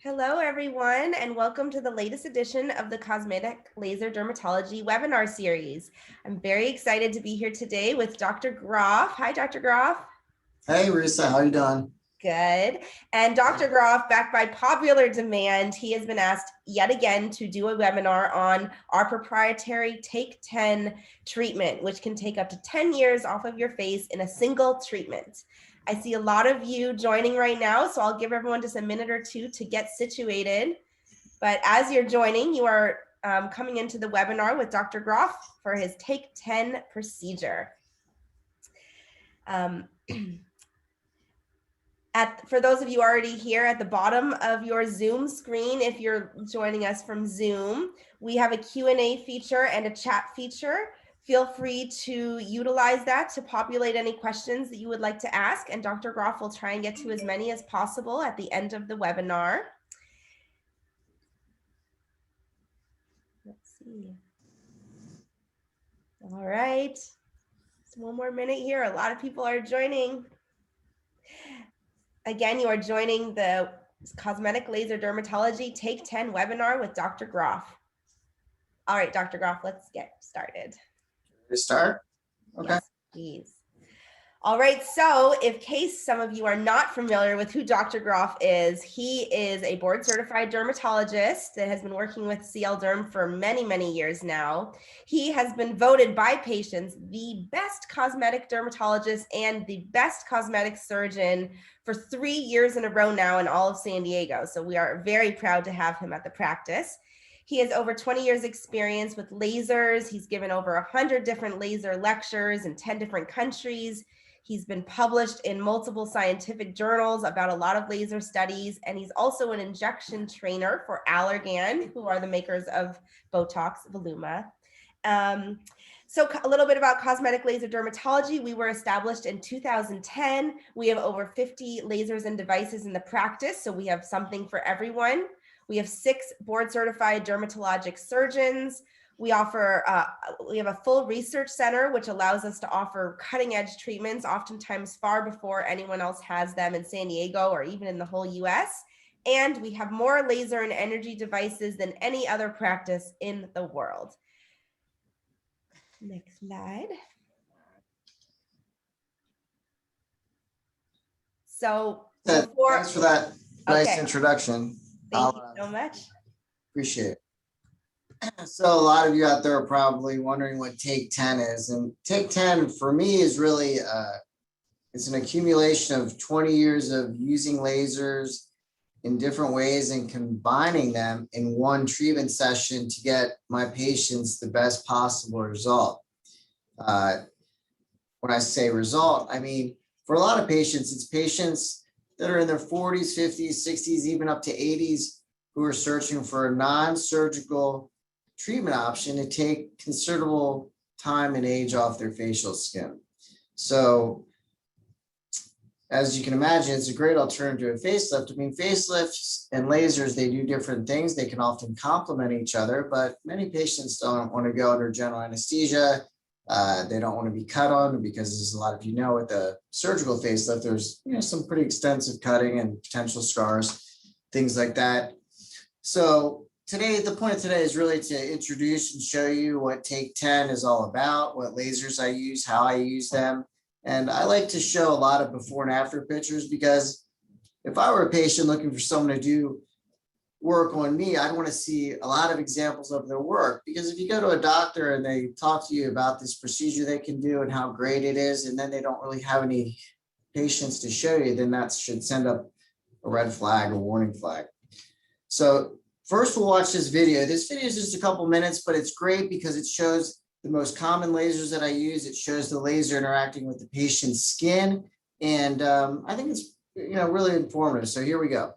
Hello, everyone, and welcome to the latest edition of the Cosmetic Laser Dermatology webinar series. I'm very excited to be here today with Dr. Groff. Hi, Dr. Groff. Hey, Risa, how you doing? Good. And Dr. Groff, backed by popular demand, he has been asked yet again to do a webinar on our proprietary Take10 treatment, which can take up to 10 years off of your face in a single treatment. I see a lot of you joining right now, so I'll give everyone just a minute or two to get situated. But as you're joining, you are coming into the webinar with Dr. Groff for his Take10 procedure. For those of you already here, at the bottom of your Zoom screen, if you're joining us from Zoom, we have a Q&A feature and a chat feature. Feel free to utilize that to populate any questions that you would like to ask, and Dr. Groff will try and get to as many as possible at the end of the webinar. Let's see. All right. Just one more minute here. A lot of people are joining. Again, you are joining the Cosmetic Laser Dermatology Take10 webinar with Dr. Groff. All right, Dr. Groff, let's get started. Start? Okay. Yes, please. All right, so in case some of you are not familiar with who Dr. Groff is, he is a board-certified dermatologist that has been working with CL Derm for many, many years now. He has been voted by patients the best cosmetic dermatologist and the best cosmetic surgeon for 3 years in a row now in all of San Diego. So we are very proud to have him at the practice. He has over 20 years experience with lasers. He's given over 100 different laser lectures in 10 different countries. He's been published in multiple scientific journals about a lot of laser studies, and he's also an injection trainer for Allergan, who are the makers of Botox, Voluma. So a little bit about cosmetic laser dermatology. We were established in 2010. We have over 50 lasers and devices in the practice, so we have something for everyone. We have 6 board-certified dermatologic surgeons. We offer, we have a full research center, which allows us to offer cutting-edge treatments, oftentimes far before anyone else has them in San Diego or even in the whole US. And we have more laser and energy devices than any other practice in the world. Next slide. So thanks for that nice introduction. Thank you so much. Appreciate it. So a lot of you out there are probably wondering what Take10 is. And Take10 for me is really, it's an accumulation of 20 years of using lasers in different ways and combining them in one treatment session to get my patients the best possible result. When I say result, I mean, for a lot of patients, it's patients that are in their 40s, 50s, 60s, even up to 80s, who are searching for a non-surgical treatment option to take considerable time and age off their facial skin. So as you can imagine, it's a great alternative to a facelift. I mean, facelifts and lasers, they do different things. They can often complement each other, but many patients don't want to go under general anesthesia. They don't want to be cut on because, as a lot of you know, with the surgical facelift, there's some pretty extensive cutting and potential scars, things like that. So today, the point of today is really to introduce and show you what Take10 is all about, what lasers I use, how I use them. And I like to show a lot of before and after pictures because if I were a patient looking for someone to do work on me, I'd want to see a lot of examples of their work, because if you go to a doctor and they talk to you about this procedure they can do and how great it is, and then they don't really have any patients to show you, then that should send up a red flag or warning flag. So first we'll watch this video. This video is just a couple minutes, but it's great because it shows the most common lasers that I use. It shows the laser interacting with the patient's skin. And I think it's really informative. So here we go.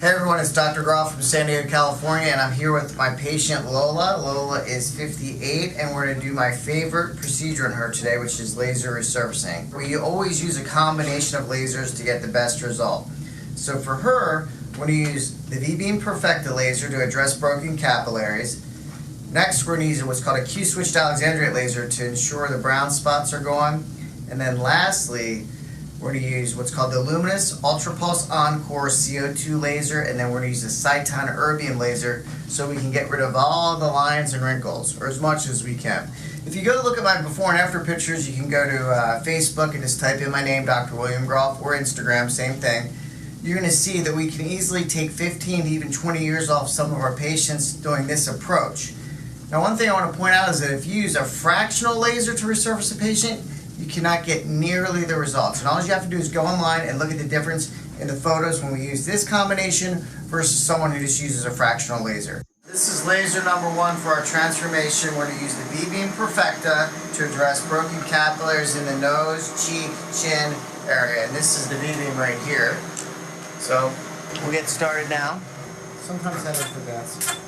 Hey everyone, it's Dr. Groff from San Diego, California, and I'm here with my patient Lola. Lola is 58, and we're going to do my favorite procedure on her today, which is laser resurfacing. We always use a combination of lasers to get the best result. So for her, we're going to use the V-beam Perfecta laser to address broken capillaries. Next, we're going to use what's called a Q-switched Alexandrite laser to ensure the brown spots are gone. And then lastly, we're going to use what's called the Luminous Ultra Pulse Encore CO2 laser, and then we're going to use the Cyton Erbium laser so we can get rid of all the lines and wrinkles, or as much as we can. If you go to look at my before and after pictures, you can go to Facebook and just type in my name, Dr. William Groff, or Instagram, same thing. You're going to see that we can easily take 15 to even 20 years off some of our patients doing this approach. Now, one thing I want to point out is that if you use a fractional laser to resurface a patient, you cannot get nearly the results. And all you have to do is go online and look at the difference in the photos when we use this combination versus someone who just uses a fractional laser. This is laser number 1 for our transformation. We're going to use the B-Beam Perfecta to address broken capillaries in the nose, cheek, chin area. And this is the B-Beam right here. So we'll get started now. Sometimes I forget.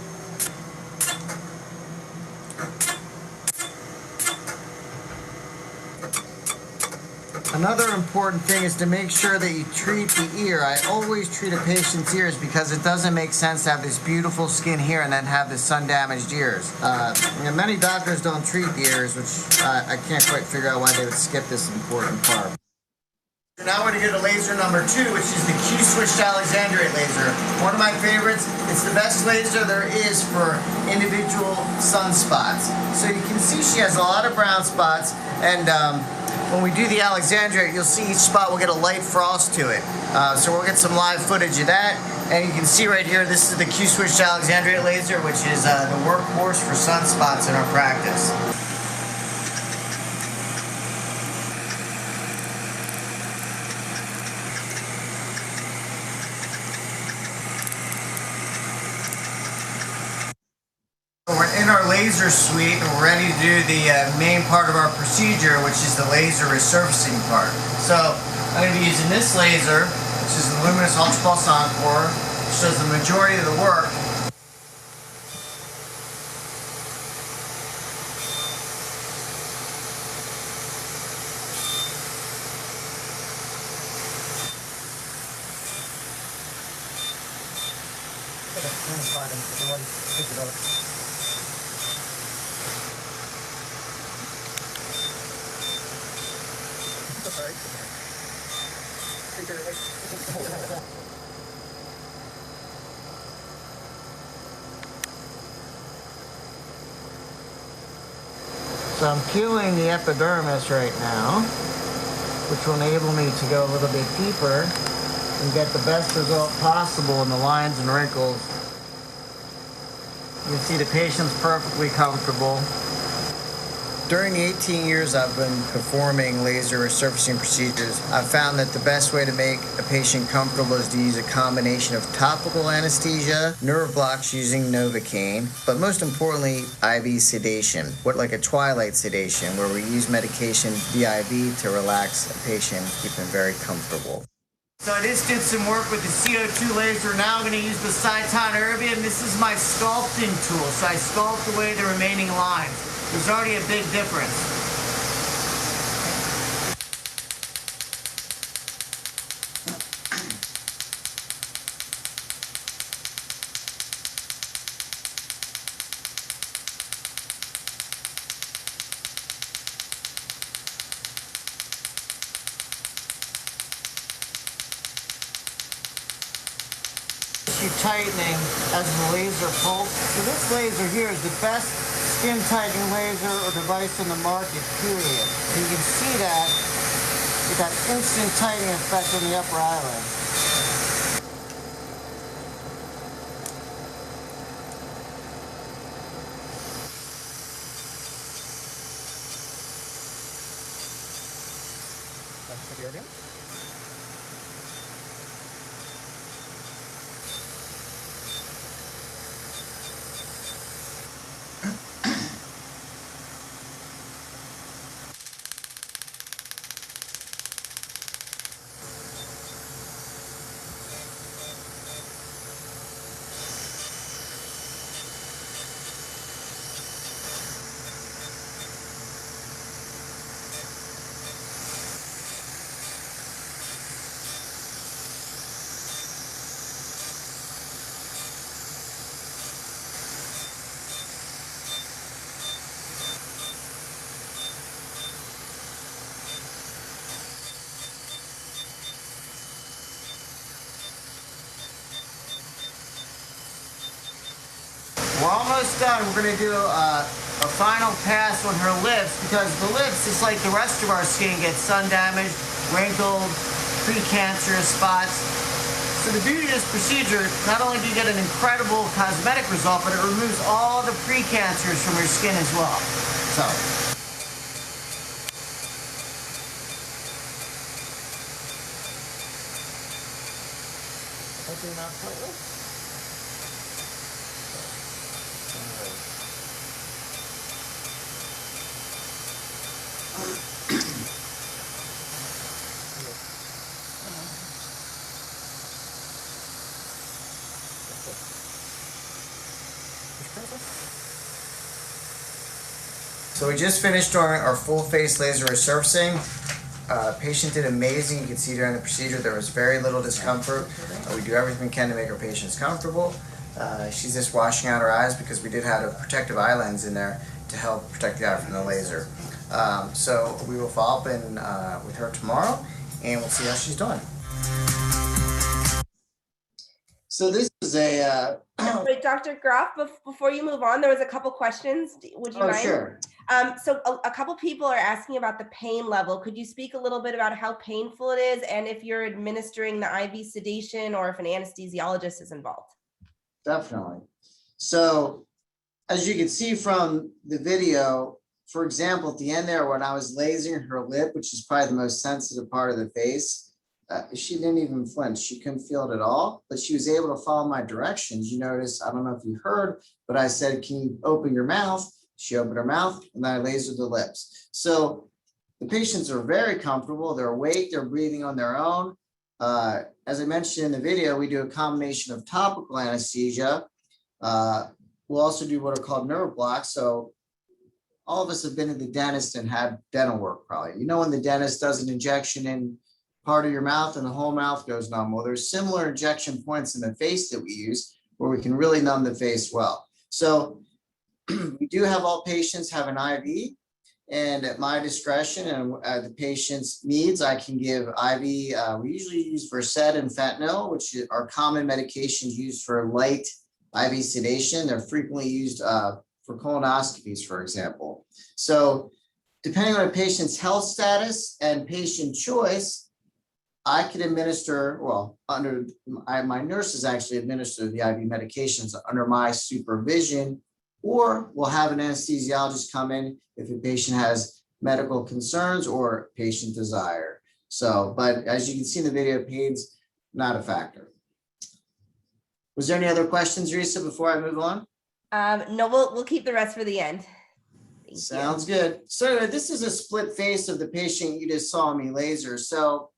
Another important thing is to make sure that you treat the ear. I always treat a patient's ears because it doesn't make sense to have this beautiful skin here and then have the sun-damaged ears. Many doctors don't treat the ears, which I can't quite figure out why they would skip this important part. Now we're going to go to laser number 2, which is the Q-switched Alexandrite laser. One of my favorites. It's the best laser there is for individual sunspots. So you can see she has a lot of brown spots, and when we do the Alexandrite, you'll see each spot will get a light frost to it. So we'll get some live footage of that. And you can see right here, this is the Q-switched Alexandrite laser, which is the workhorse for sunspots in our practice. We're in our laser suite and we're ready to do the main part of our procedure, which is the laser resurfacing part. So I'm going to be using this laser, which is the Luminous Ultra Pulse Encore, which does the majority of the work. So I'm peeling the epidermis right now, which will enable me to go a little bit deeper and get the best result possible in the lines and wrinkles. You can see the patient's perfectly comfortable. During the 18 years I've been performing laser resurfacing procedures, I've found that the best way to make a patient comfortable is to use a combination of topical anesthesia, nerve blocks using Novocaine, but most importantly, IV sedation, like a twilight sedation, where we use medication via IV to relax a patient, keep them very comfortable. So I just did some work with the CO2 laser. Now I'm going to use the Cyton Erbium. This is my sculpting tool, so I sculpt away the remaining lines. There's already a big difference. Tightening as the laser pulse. So this laser here is the best skin tightening laser or device in the market, period. So you can see that with that instant tightening effect on the upper eyelid. We're almost done. We're going to do a final pass on her lips, because the lips, just like the rest of our skin, gets sun damaged, wrinkled, precancerous spots. So the beauty of this procedure, not only do you get an incredible cosmetic result, but it removes all the precancers from your skin as well. So. Hopefully not quite. So we just finished our full face laser resurfacing. Patient did amazing. You can see during the procedure there was very little discomfort. We do everything we can to make our patients comfortable. She's just washing out her eyes because we did have a protective eye lens in there to help protect the eye from the laser. So we will follow up with her tomorrow, and we'll see how she's doing. So this is a... Wait, Dr. Groff, before you move on, there was a couple questions. Would you mind? Sure. So a couple people are asking about the pain level. Could you speak a little bit about how painful it is, and if you're administering the IV sedation or if an anesthesiologist is involved? Definitely. So as you can see from the video, for example, at the end there, when I was lasering her lip, which is probably the most sensitive part of the face, she didn't even flinch. She couldn't feel it at all, but she was able to follow my directions. You notice, I don't know if you heard, but I said, can you open your mouth? She opened her mouth, and then I lasered the lips. So the patients are very comfortable. They're awake. They're breathing on their own. As I mentioned in the video, we do a combination of topical anesthesia. We'll also do what are called nerve blocks. So all of us have been to the dentist and had dental work probably. You know, when the dentist does an injection in part of your mouth and the whole mouth goes numb. Well, there's similar injection points in the face that we use where we can really numb the face well. So we do have all patients have an IV, and at my discretion and the patient's needs, I can give IV. We usually use Versed and fentanyl, which are common medications used for light IV sedation. They're frequently used for colonoscopies, for example. So depending on a patient's health status and patient choice, I can administer, well, my nurses actually administer the IV medications under my supervision, or we'll have an anesthesiologist come in if a patient has medical concerns or patient desire. So, but as you can see in the video, pain's not a factor. Was there any other questions, Risa, before I move on? No, we'll keep the rest for the end. Sounds good. So this is a split face of the patient you just saw me laser. So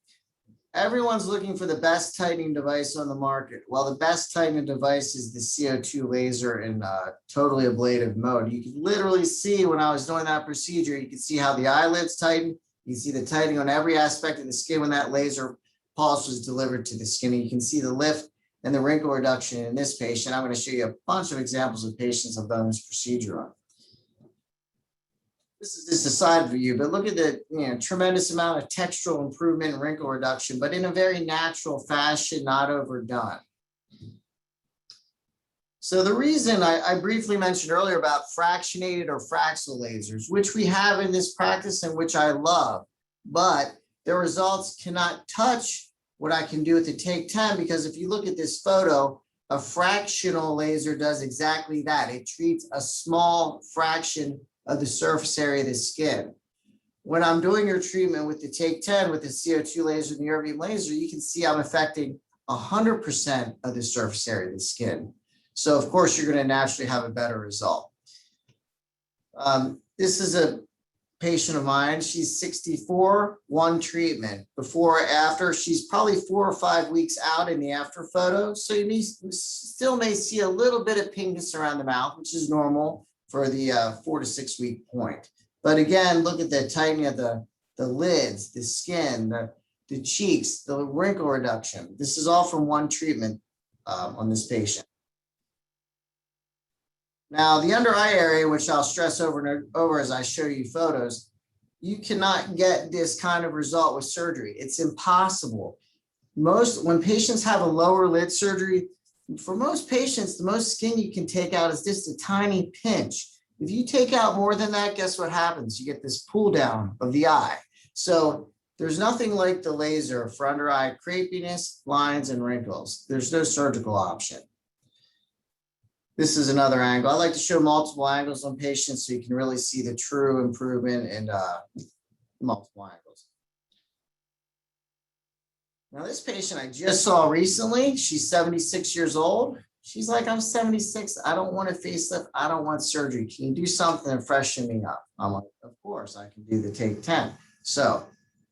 everyone's looking for the best tightening device on the market. Well, the best tightening device is the CO2 laser in totally ablative mode. You can literally see when I was doing that procedure, you can see how the eyelids tighten. You can see the tightening on every aspect of the skin when that laser pulse was delivered to the skin. And you can see the lift and the wrinkle reduction in this patient. I'm going to show you a bunch of examples of patients I've done this procedure on. This is just a side view, but look at the tremendous amount of textural improvement and wrinkle reduction, but in a very natural fashion, not overdone. So the reason I briefly mentioned earlier about fractionated or Fraxel lasers, which we have in this practice and which I love, but the results cannot touch what I can do with the Take10, because if you look at this photo, a fractional laser does exactly that. It treats a small fraction of the surface area of the skin. When I'm doing your treatment with the Take10, with the CO2 laser and the UV laser, you can see I'm affecting 100% of the surface area of the skin. So of course, you're going to naturally have a better result. This is a patient of mine. She's 64, one treatment. Before or after, she's probably 4 or 5 weeks out in the after photo. So you still may see a little bit of pinkness around the mouth, which is normal for the 4 to 6 week point. But again, look at the tightening of the lids, the skin, the cheeks, the wrinkle reduction. This is all from one treatment on this patient. Now, the under eye area, which I'll stress over and over as I show you photos, you cannot get this kind of result with surgery. It's impossible. When patients have a lower lid surgery, for most patients, the most skin you can take out is just a tiny pinch. If you take out more than that, guess what happens? You get this pull down of the eye. So there's nothing like the laser for under eye crepiness, lines, and wrinkles. There's no surgical option. This is another angle. I like to show multiple angles on patients so you can really see the true improvement in multiple angles. Now, this patient I just saw recently, she's 76 years old. She's like, I'm 76. I don't want a facelift. I don't want surgery. Can you do something to freshen me up? I'm like, of course, I can do the Take10. So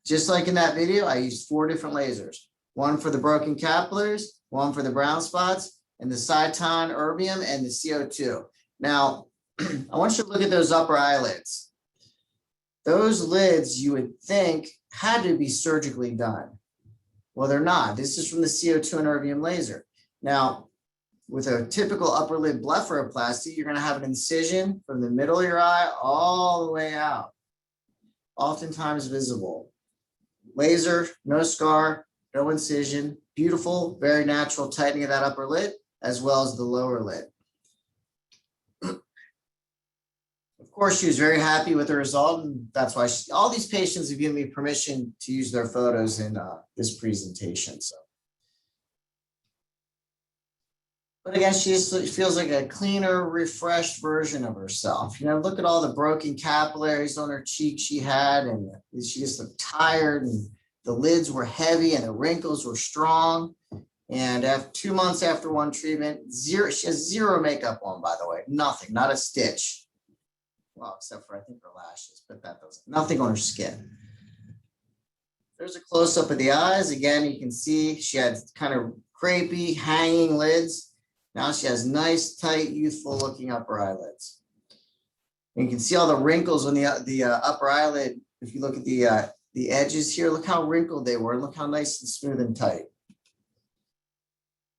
just like in that video, I used 4 different lasers. One for the broken capillaries, one for the brown spots, and the Cyton erbium and the CO2. Now, I want you to look at those upper eyelids. Those lids you would think had to be surgically done. Well, they're not. This is from the CO2 and erbium laser. Now, with a typical upper lid blepharoplasty, you're going to have an incision from the middle of your eye all the way out, oftentimes visible. Laser, no scar, no incision, beautiful, very natural tightening of that upper lid, as well as the lower lid. Of course, she was very happy with the result, and that's why all these patients have given me permission to use their photos in this presentation. So, but again, she just feels like a cleaner, refreshed version of herself. You know, look at all the broken capillaries on her cheek she had, and she just looked tired, and the lids were heavy, and the wrinkles were strong. And after 2 months after one treatment, she has zero makeup on, by the way, nothing, not a stitch. Well, except for I think her lashes, but that doesn't, nothing on her skin. There's a close-up of the eyes. Again, you can see she had kind of crepey, hanging lids. Now she has nice, tight, youthful-looking upper eyelids. And you can see all the wrinkles on the upper eyelid. If you look at the edges here, look how wrinkled they were. Look how nice and smooth and tight.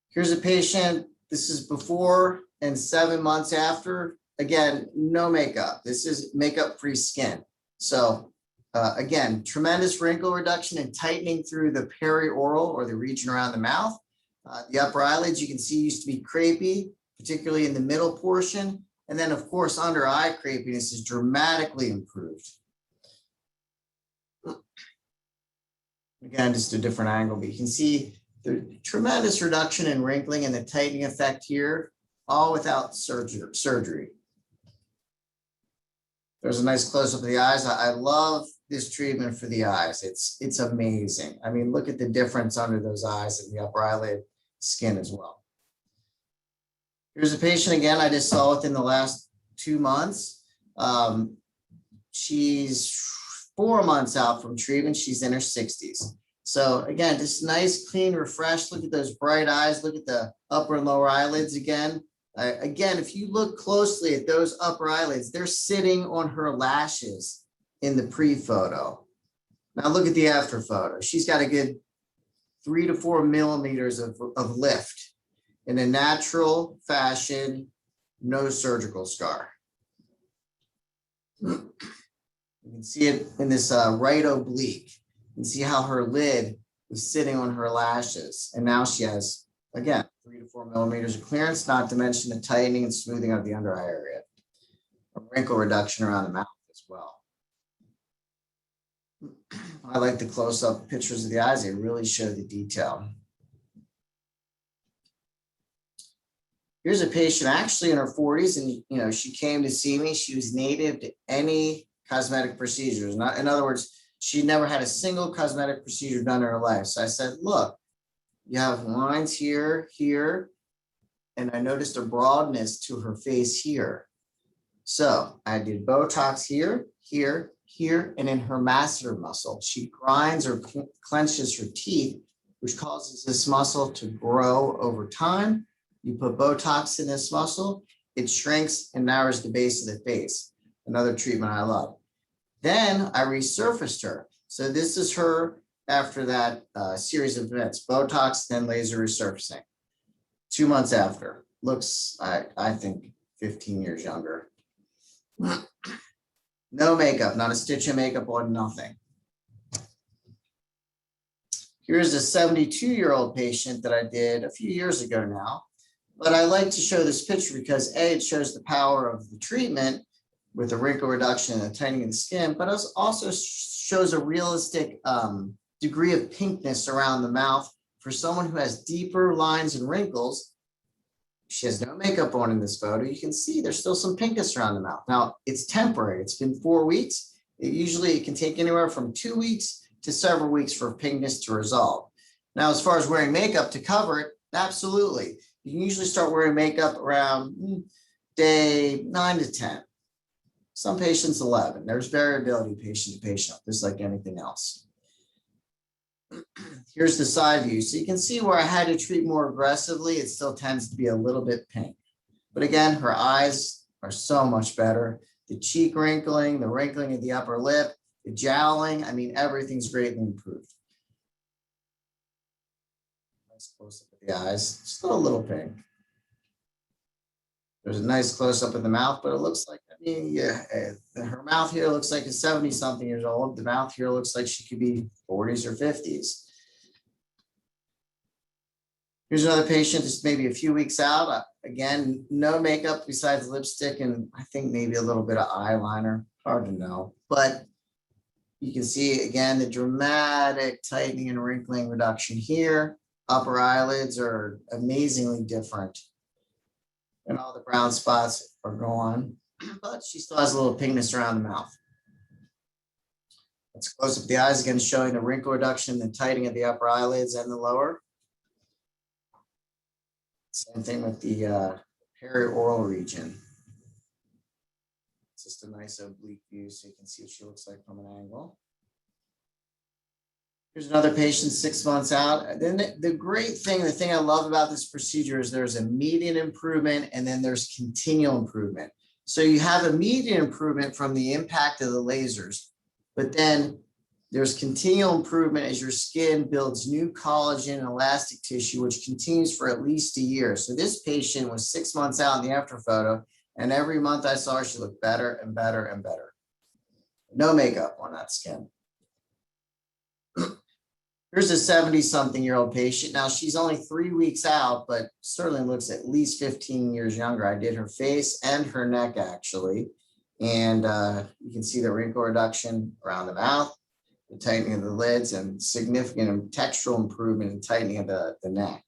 Here's a patient. This is before and 7 months after. Again, no makeup. This is makeup-free skin. So again, tremendous wrinkle reduction and tightening through the perioral or the region around the mouth. The upper eyelids you can see used to be crepey, particularly in the middle portion. And then of course, under eye crepiness is dramatically improved. Again, just a different angle, but you can see the tremendous reduction in wrinkling and the tightening effect here, all without surgery. There's a nice close-up of the eyes. I love this treatment for the eyes. It's amazing. I mean, look at the difference under those eyes and the upper eyelid skin as well. Here's a patient again I just saw within the last 2 months. She's 4 months out from treatment. She's in her 60s. So again, just nice, clean, refreshed. Look at those bright eyes. Look at the upper and lower eyelids again. Again, if you look closely at those upper eyelids, they're sitting on her lashes in the pre-photo. Now look at the after photo. She's got a good 3 to 4 millimeters of lift in a natural fashion, no surgical scar. You can see it in this right oblique. You can see how her lid was sitting on her lashes. And now she has, again, 3 to 4 millimeters of clearance, not to mention the tightening and smoothing of the under eye area. A wrinkle reduction around the mouth as well. I like the close-up pictures of the eyes. They really show the detail. Here's a patient actually in her 40s, and she came to see me. She was native to any cosmetic procedures. In other words, she never had a single cosmetic procedure done in her life. So I said, look, you have lines here, here, and I noticed a broadness to her face here. So I did Botox here, here, here, and in her masseter muscle. She grinds or clenches her teeth, which causes this muscle to grow over time. You put Botox in this muscle, it shrinks and narrows the base of the face. Another treatment I love. Then I resurfaced her. So this is her after that series of events, Botox, then laser resurfacing. 2 months after, looks, I think, 15 years younger. No makeup, not a stitch of makeup on, nothing. Here's a 72-year-old patient that I did a few years ago now. But I like to show this picture because A, it shows the power of the treatment with the wrinkle reduction and the tightening of the skin, but it also shows a realistic degree of pinkness around the mouth for someone who has deeper lines and wrinkles. She has no makeup on in this photo. You can see there's still some pinkness around the mouth. Now, it's temporary. It's been 4 weeks. It can take anywhere from 2 weeks to several weeks for pinkness to resolve. Now, as far as wearing makeup to cover it, absolutely. You can usually start wearing makeup around day 9 to 10. Some patients 11. There's variability patient to patient, just like anything else. Here's the side view. So you can see where I had to treat more aggressively, it still tends to be a little bit pink. But again, her eyes are so much better. The cheek wrinkling, the wrinkling of the upper lip, the jowling, I mean, everything's greatly improved. Nice close up of the eyes, still a little pink. There's a nice close up of the mouth, but it looks like, I mean, yeah, her mouth here looks like a 70-something years old. The mouth here looks like she could be 40s or 50s. Here's another patient, just maybe a few weeks out. Again, no makeup besides lipstick and I think maybe a little bit of eyeliner. Hard to know, but you can see again the dramatic tightening and wrinkling reduction here. Upper eyelids are amazingly different. And all the brown spots are gone, but she still has a little pinkness around the mouth. Let's close up the eyes again, showing the wrinkle reduction, the tightening of the upper eyelids and the lower. Same thing with the perioral region. It's just a nice oblique view so you can see what she looks like from an angle. Here's another patient 6 months out. Then the great thing, the thing I love about this procedure is there's immediate improvement and then there's continual improvement. So you have immediate improvement from the impact of the lasers, but then there's continual improvement as your skin builds new collagen and elastic tissue, which continues for at least a year. So this patient was 6 months out in the after photo, and every month I saw her, she looked better and better and better. No makeup on that skin. Here's a 70-something-year-old patient. Now, she's only 3 weeks out, but certainly looks at least 15 years younger. I did her face and her neck, actually. And you can see the wrinkle reduction around the mouth, the tightening of the lids, and significant textural improvement and tightening of the neck.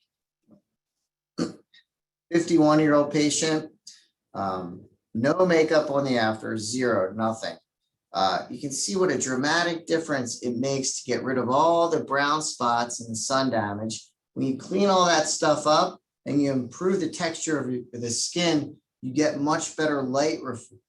51-year-old patient, no makeup on the after, zero, nothing. You can see what a dramatic difference it makes to get rid of all the brown spots and the sun damage. When you clean all that stuff up and you improve the texture of the skin, you get much better light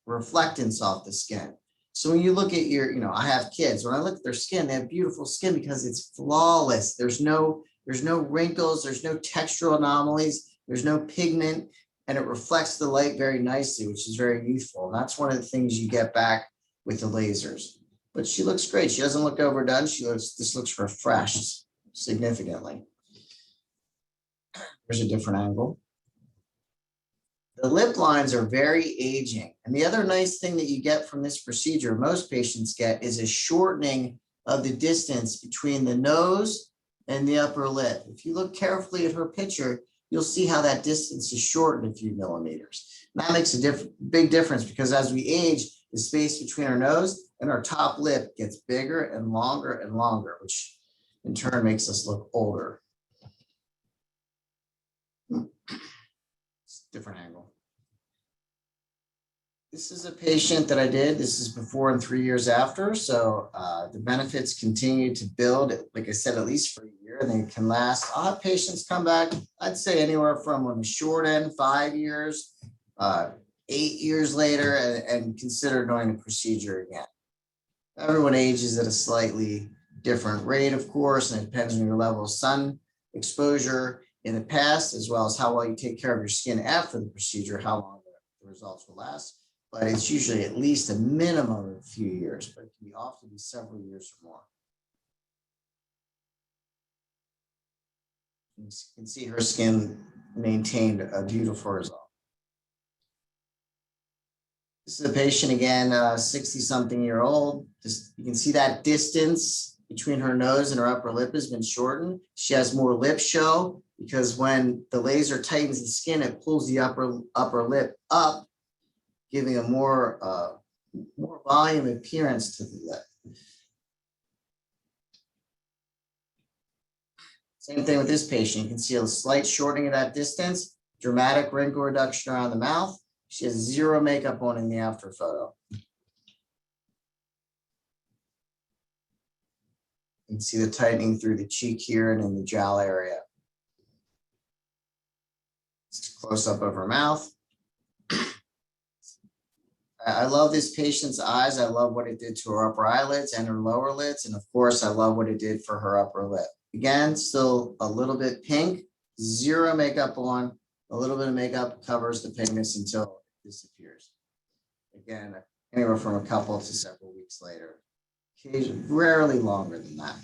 reflectance off the skin. So when you look at I have kids, when I look at their skin, they have beautiful skin because it's flawless. There's no wrinkles, there's no textural anomalies, there's no pigment, and it reflects the light very nicely, which is very youthful. And that's one of the things you get back with the lasers. But she looks great. She doesn't look overdone. This looks refreshed significantly. Here's a different angle. The lip lines are very aging. And the other nice thing that you get from this procedure, most patients get, is a shortening of the distance between the nose and the upper lip. If you look carefully at her picture, you'll see how that distance is shortened a few millimeters. And that makes a big difference because as we age, the space between our nose and our top lip gets bigger and longer, which in turn makes us look older. Different angle. This is a patient that I did. This is before and 3 years after. So the benefits continue to build, like I said, at least for a year, and they can last. I'll have patients come back, I'd say anywhere from on the short end, 5 years, 8 years later, and consider doing the procedure again. Everyone ages at a slightly different rate, of course, and it depends on your level of sun exposure in the past, as well as how well you take care of your skin after the procedure, how long the results will last. But it's usually at least a minimum of a few years, but it can be often be several years or more. You can see her skin maintained a beautiful result. This is a patient again, 60-something-year-old. You can see that distance between her nose and her upper lip has been shortened. She has more lip show. because when the laser tightens the skin, it pulls the upper lip up, giving a more volume appearance to the lip. Same thing with this patient. You can see a slight shortening of that distance, dramatic wrinkle reduction around the mouth. She has zero makeup on in the after photo. You can see the tightening through the cheek here and in the jowl area. Just a close up of her mouth. I love this patient's eyes. I love what it did to her upper eyelids and her lower lids. And of course, I love what it did for her upper lip. Again, still a little bit pink, zero makeup on. A little bit of makeup covers the pinkness until it disappears. Again, anywhere from a couple to several weeks later. Rarely longer than that.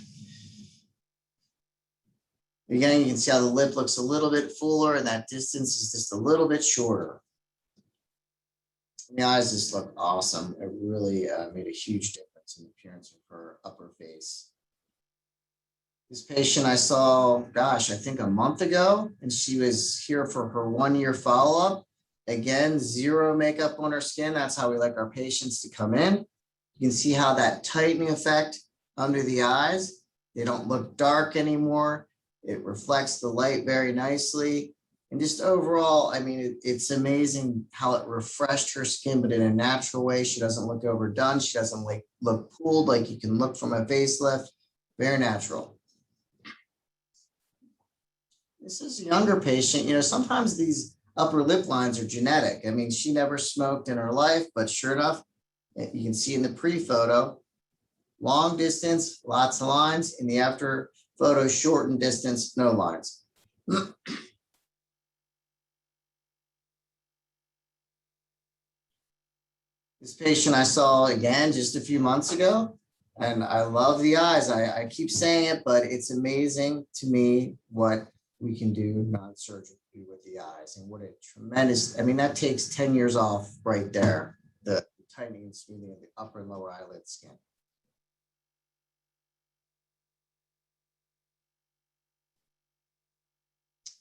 Again, you can see how the lip looks a little bit fuller and that distance is just a little bit shorter. The eyes just look awesome. It really made a huge difference in the appearance of her upper face. This patient I saw, gosh, I think a month ago, and she was here for her 1-year follow-up. Again, zero makeup on her skin. That's how we like our patients to come in. You can see how that tightening effect under the eyes, they don't look dark anymore. It reflects the light very nicely. And just overall, I mean, it's amazing how it refreshed her skin, but in a natural way. She doesn't look overdone. She doesn't look pulled like you can look from a facelift. Very natural. This is a younger patient. You know, sometimes these upper lip lines are genetic. I mean, she never smoked in her life, but sure enough, you can see in the pre-photo, long distance, lots of lines. In the after photo, shortened distance, no lines. This patient I saw again just a few months ago, and I love the eyes. I keep saying it, but it's amazing to me what we can do non-surgically with the eyes, and what a tremendous, I mean, that takes 10 years off right there, the tightening and smoothing of the upper and lower eyelid skin.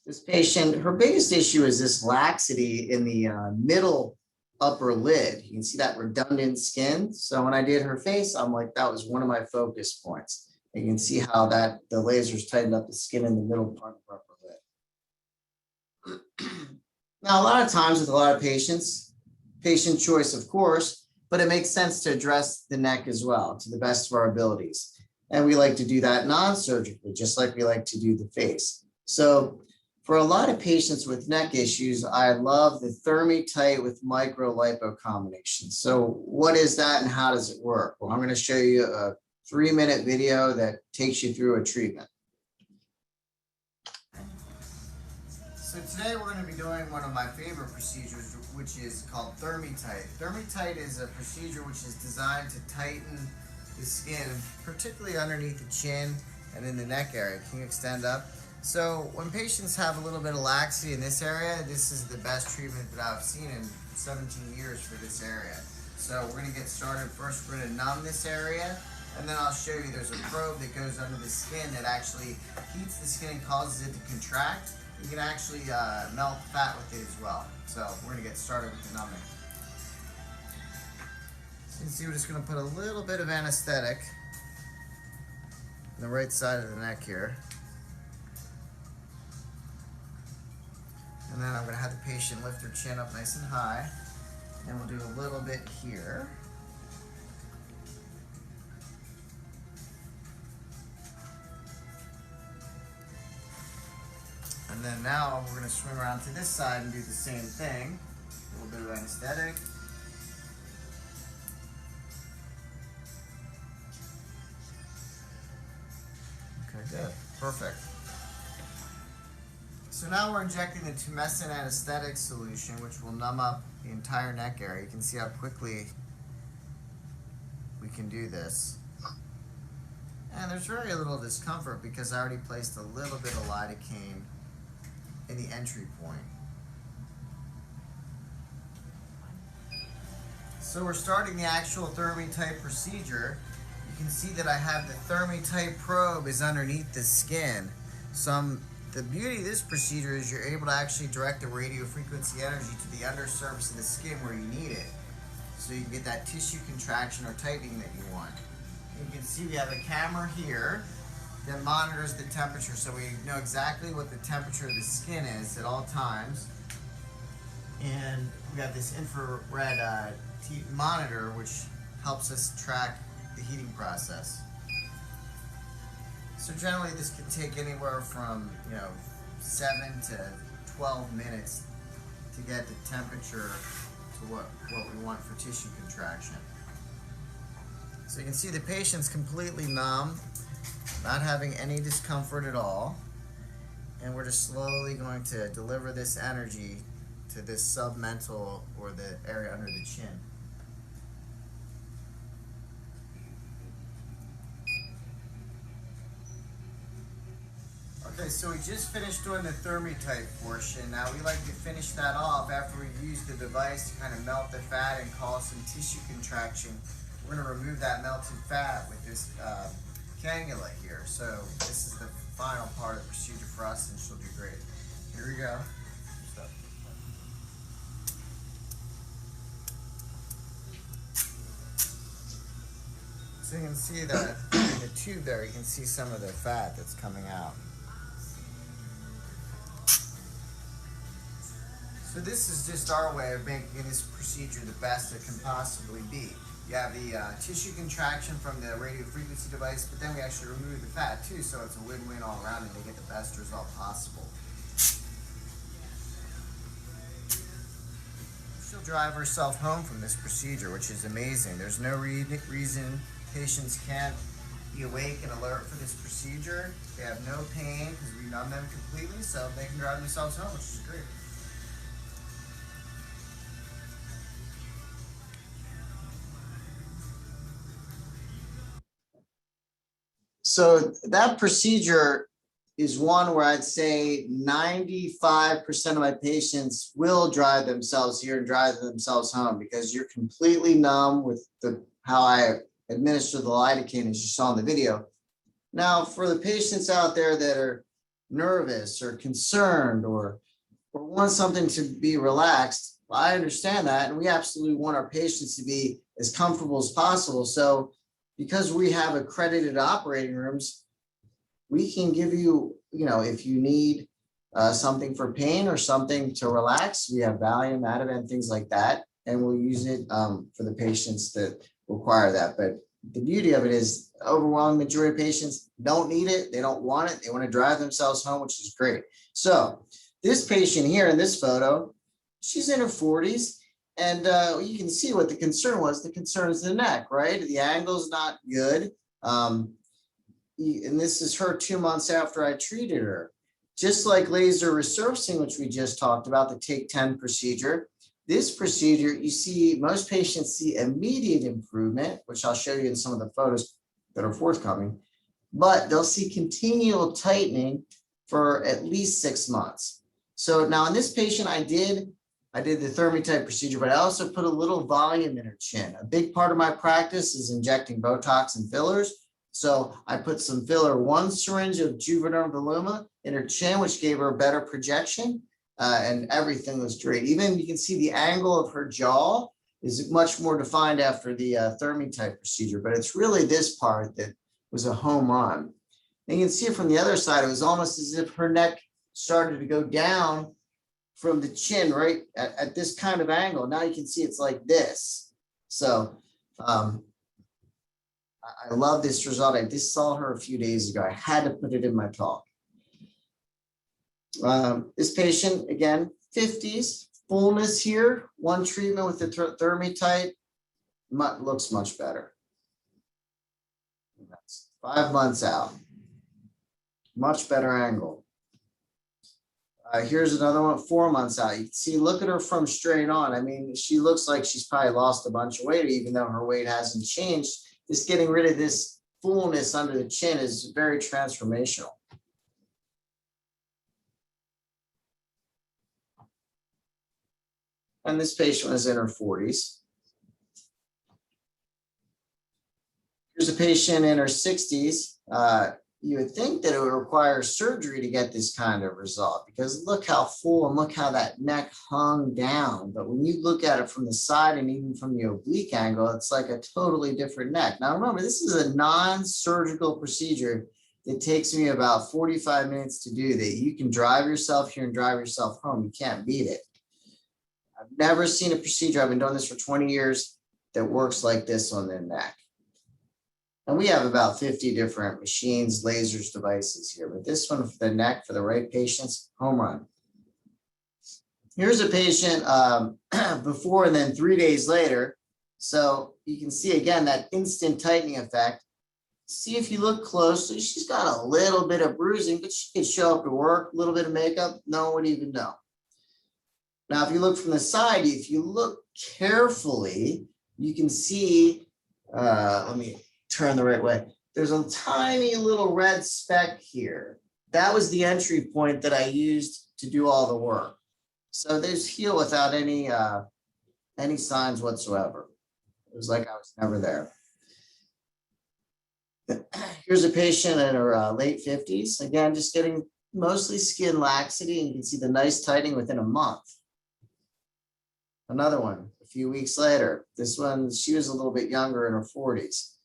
This patient, her biggest issue is this laxity in the middle upper lid. You can see that redundant skin. So when I did her face, I'm like, that was one of my focus points. And you can see how that the lasers tightened up the skin in the middle part of her upper lid. Now, a lot of times with a lot of patients, patient choice, of course, but it makes sense to address the neck as well to the best of our abilities. And we like to do that non-surgically, just like we like to do the face. So for a lot of patients with neck issues, I love the ThermiTight with MicroLipo combination. So what is that and how does it work? Well, I'm going to show you a 3-minute video that takes you through a treatment. So today we're going to be doing one of my favorite procedures, which is called ThermiTight. ThermiTight is a procedure which is designed to tighten the skin, particularly underneath the chin and in the neck area. Can you extend up? So when patients have a little bit of laxity in this area, this is the best treatment that I've seen in 17 years for this area. So we're going to get started. First, we're going to numb this area, and then I'll show you there's a probe that goes under the skin that actually heats the skin and causes it to contract. You can actually melt fat with it as well. So we're going to get started with the numbing. So you can see we're just going to put a little bit of anesthetic on the right side of the neck here. And then I'm going to have the patient lift their chin up nice and high. And we'll do a little bit here. And then now we're going to swing around to this side and do the same thing. A little bit of anesthetic. Okay, good. Perfect. So now we're injecting the Tumescent anesthetic solution, which will numb up the entire neck area. You can see how quickly we can do this. And there's very little discomfort because I already placed a little bit of lidocaine in the entry point. So we're starting the actual ThermiTight procedure. You can see that I have the ThermiTight probe is underneath the skin. So I'm the beauty of this procedure is you're able to actually direct the radio frequency energy to the undersurface of the skin where you need it. So you can get that tissue contraction or tightening that you want. You can see we have a camera here that monitors the temperature, so we know exactly what the temperature of the skin is at all times. And we have this infrared monitor which helps us track the heating process. So generally this can take anywhere from 7 to 12 minutes to get the temperature to what we want for tissue contraction. So you can see the patient's completely numb, not having any discomfort at all, and we're just slowly going to deliver this energy to this submental or the area under the chin. Okay, so we just finished doing the ThermiTight portion. Now we like to finish that off after we've used the device to kind of melt the fat and cause some tissue contraction. We're going to remove that melted fat with this cannula here. So this is the final part of the procedure for us, and she'll do great. Here we go. So you can see that in the tube there, you can see some of the fat that's coming out. So this is just our way of making this procedure the best it can possibly be. You have the tissue contraction from the radio frequency device, but then we actually remove the fat too, so it's a win-win all around and they get the best result possible. She'll drive herself home from this procedure, which is amazing. There's no reason patients can't be awake and alert for this procedure. They have no pain because we numb them completely, so they can drive themselves home, which is great. So that procedure is one where I'd say 95% of my patients will drive themselves here and drive themselves home because you're completely numb with how I administer the lidocaine, as you saw in the video. Now, for the patients out there that are nervous or concerned or want something to be relaxed, well, I understand that, and we absolutely want our patients to be as comfortable as possible. So because we have accredited operating rooms, we can give you, if you need something for pain or something to relax, we have Valium, Ativan, things like that, and we'll use it for the patients that require that. But the beauty of it is the overwhelming majority of patients don't need it, they don't want it, they want to drive themselves home, which is great. So this patient here in this photo, she's in her 40s. And you can see what the concern was. The concern is the neck, right? The angle's not good. And this is her 2 months after I treated her. Just like laser resurfacing, which we just talked about, the Take10 procedure, this procedure, you see most patients see immediate improvement, which I'll show you in some of the photos that are forthcoming, but they'll see continual tightening for at least 6 months. So now in this patient, I did the ThermiTight procedure, but I also put a little volume in her chin. A big part of my practice is injecting Botox and fillers. So I put some filler, 1 syringe of Juvederm Voluma in her chin, which gave her a better projection, and everything was great. Even you can see the angle of her jaw is much more defined after the ThermiTight procedure, but it's really this part that was a home run. And you can see it from the other side. It was almost as if her neck started to go down from the chin right at this kind of angle. Now you can see it's like this. So I love this result. I just saw her a few days ago. I had to put it in my talk. This patient, again, 50s, fullness here, 1 treatment with the ThermiTight, looks much better. That's 5 months out. Much better angle. Here's another one, 4 months out. You can see, look at her from straight on. I mean, she looks like she's probably lost a bunch of weight, even though her weight hasn't changed. Just getting rid of this fullness under the chin is very transformational. And this patient was in her 40s. Here's a patient in her 60s. you would think that it would require surgery to get this kind of result, because look how full and look how that neck hung down. But when you look at it from the side and even from the oblique angle, it's like a totally different neck. Now remember, this is a non-surgical procedure. It takes me about 45 minutes to do that. You can drive yourself here and drive yourself home. You can't beat it. I've never seen a procedure, I've been doing this for 20 years, that works like this on the neck. And we have about 50 different machines, lasers, devices here, but this one for the neck, for the right patients, home run. Here's a patient before and then 3 days later. So you can see again that instant tightening effect. See if you look closely, she's got a little bit of bruising, but she could show up to work, a little bit of makeup, no one would even know. Now, if you look from the side, if you look carefully, you can see, let me turn the right way. There's a tiny little red speck here. That was the entry point that I used to do all the work. So there's heal without any signs whatsoever. It was like I was never there. Here's a patient in her late 50s. Again, just getting mostly skin laxity, and you can see the nice tightening within a month. Another one, a few weeks later. This one, she was a little bit younger, in her 40s.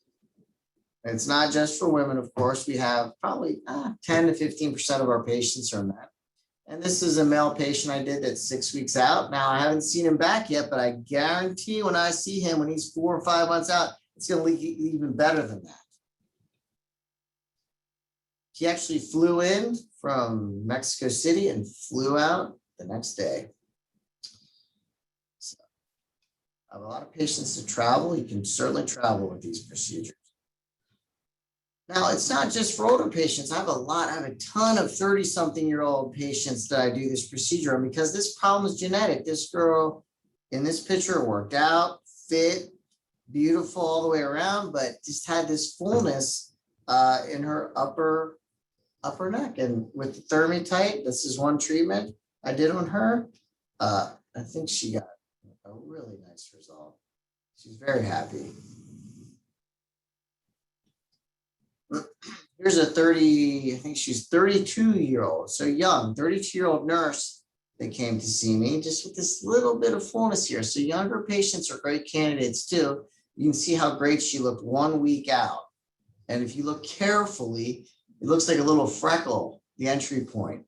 It's not just for women, of course. We have probably 10 to 15% of our patients are men. And this is a male patient I did that's 6 weeks out. Now, I haven't seen him back yet, but I guarantee when I see him, when he's 4 or 5 months out, it's going to look even better than that. He actually flew in from Mexico City and flew out the next day. So I have a lot of patients to travel. You can certainly travel with these procedures. Now, it's not just for older patients. I have a ton of 30-something-year-old patients that I do this procedure on, because this problem is genetic. This girl in this picture worked out, fit, beautiful all the way around, but just had this fullness in her upper neck. And with the ThermiTight, this is one treatment I did on her. I think she got a really nice result. She's very happy. Here's a I think she's 32-year-old, so young, 32-year-old nurse that came to see me, just with this little bit of fullness here. So younger patients are great candidates too. You can see how great she looked 1 week out. And if you look carefully, it looks like a little freckle, the entry point.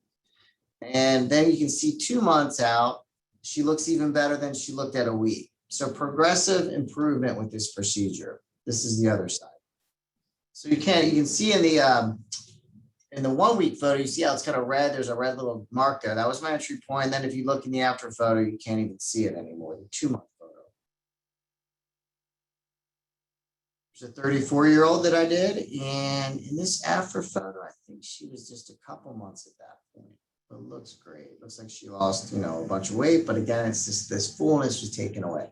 And then you can see 2 months out, she looks even better than she looked at a week. So progressive improvement with this procedure. This is the other side. So you can see in the 1 week photo, you see how it's kind of red. There's a red little mark there. That was my entry point. Then if you look in the after photo, you can't even see it anymore. The 2 month photo. There's a 34-year-old that I did. And in this after photo, I think she was just a couple months at that point. But it looks great. It looks like she lost, a bunch of weight. But again, it's just this fullness was taken away.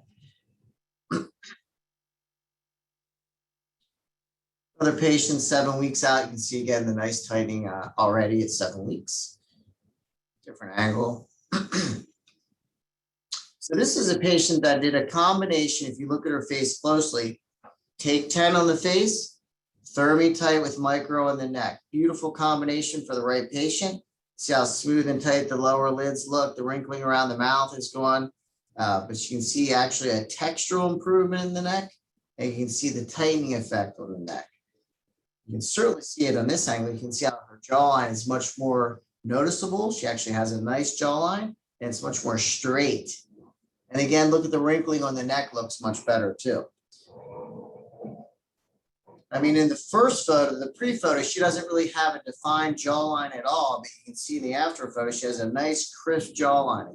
Other patients 7 weeks out, you can see again the nice tightening already at 7 weeks. Different angle. So this is a patient that did a combination. If you look at her face closely, Take10 on the face, ThermiTight with micro on the neck. Beautiful combination for the right patient. See how smooth and tight the lower lids look. The wrinkling around the mouth is gone. But you can see actually a textural improvement in the neck. And you can see the tightening effect on the neck. You can certainly see it on this angle. You can see how her jawline is much more noticeable. She actually has a nice jawline, and it's much more straight. And again, look at the wrinkling on the neck, looks much better too. I mean, in the first photo, the pre-photo, she doesn't really have a defined jawline at all, but you can see in the after photo, she has a nice crisp jawline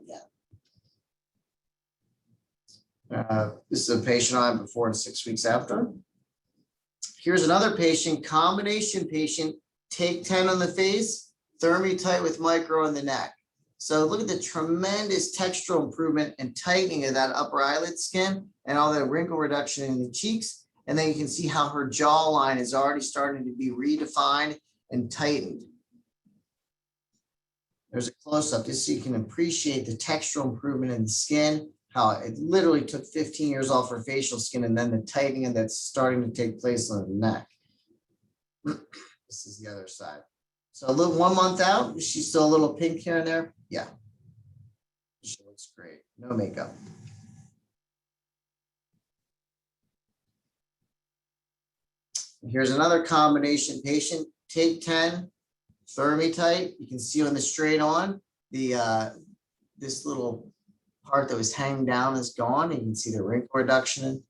again. This is a patient I had before and 6 weeks after. Here's another patient, combination patient, Take10 on the face, ThermiTight with micro on the neck. So look at the tremendous textural improvement and tightening of that upper eyelid skin and all the wrinkle reduction in the cheeks. And then you can see how her jawline is already starting to be redefined and tightened. There's a close-up just so you can appreciate the textural improvement in the skin, how it literally took 15 years off her facial skin, and then the tightening that's starting to take place on the neck. This is the other side. So a little 1 month out, she's still a little pink here and there. Yeah. She looks great. No makeup. Here's another combination patient, Take10, ThermiTight. You can see on the straight on, the this little part that was hanging down is gone. You can see the wrinkle reduction.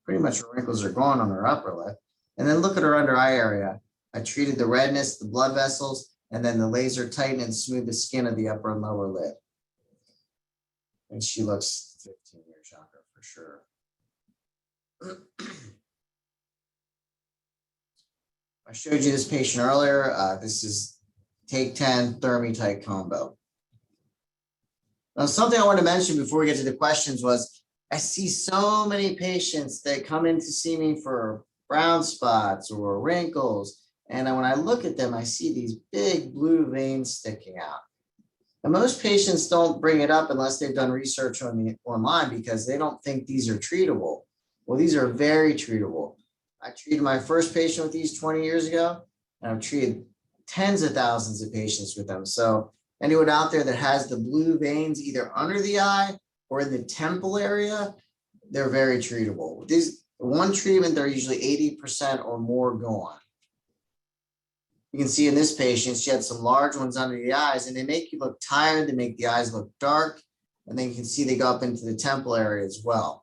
Pretty much her wrinkles are gone on her upper lip. And then look at her under eye area. I treated the redness, the blood vessels, and then the laser tightened and smoothed the skin of the upper and lower lid. And she looks 15 years younger for sure. I showed you this patient earlier. This is Take10 ThermiTight combo. Now, something I want to mention before we get to the questions was I see so many patients that come in to see me for brown spots or wrinkles. And when I look at them, I see these big blue veins sticking out. And most patients don't bring it up unless they've done research online because they don't think these are treatable. Well, these are very treatable. I treated my first patient with these 20 years ago, and I've treated tens of thousands of patients with them. So anyone out there that has the blue veins either under the eye or in the temple area, they're very treatable. These one treatment, they're usually 80% or more gone. You can see in this patient, she had some large ones under the eyes, and they make you look tired. They make the eyes look dark, and then you can see they go up into the temple area as well.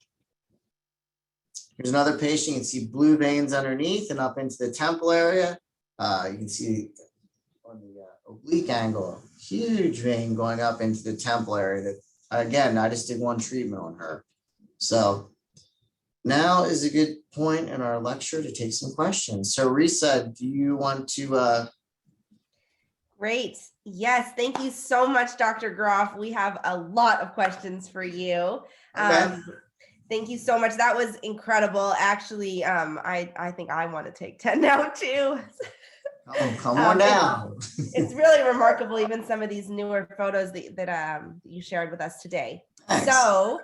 Here's another patient. You can see blue veins underneath and up into the temple area. You can see on the oblique angle, a huge vein going up into the temple area. That again, I just did one treatment on her. So now is a good point in our lecture to take some questions. So Risa, do you want to? Great. Yes. Thank you so much, Dr. Groff. We have a lot of questions for you. Okay. Thank you so much. That was incredible. Actually, I think I want to take 10 now too. Oh, come on down. It's really remarkable, even some of these newer photos that you shared with us today. Thanks. So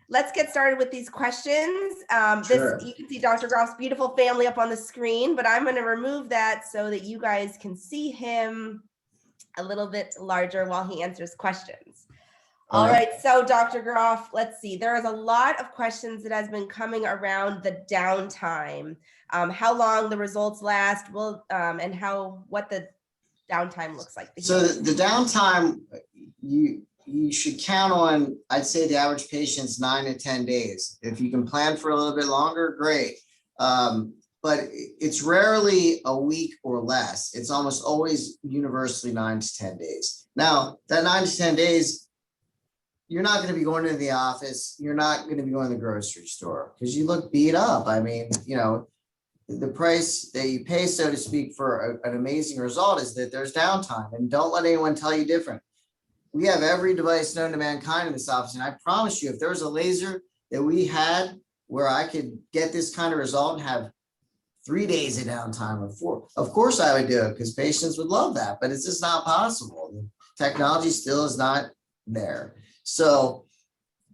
let's get started with these questions. Sure. You can see Dr. Groff's beautiful family up on the screen, but I'm going to remove that so that you guys can see him a little bit larger while he answers questions. All right, so Dr. Groff, let's see. There is a lot of questions that has been coming around the downtime, how long the results last, and what the downtime looks like. So the downtime, you should count on, I'd say the average patient's 9 to 10 days. If you can plan for a little bit longer, great. But it's rarely a week or less. It's almost always universally 9 to 10 days. Now, that 9 to 10 days, you're not going to be going to the office. You're not going to be going to the grocery store because you look beat up. I mean, you know, the price that you pay, so to speak, for an amazing result is that there's downtime, and don't let anyone tell you different. We have every device known to mankind in this office. And I promise you, if there was a laser that we had where I could get this kind of result and have 3 days of downtime or 4, of course I would do it because patients would love that, but it's just not possible. The technology still is not there. So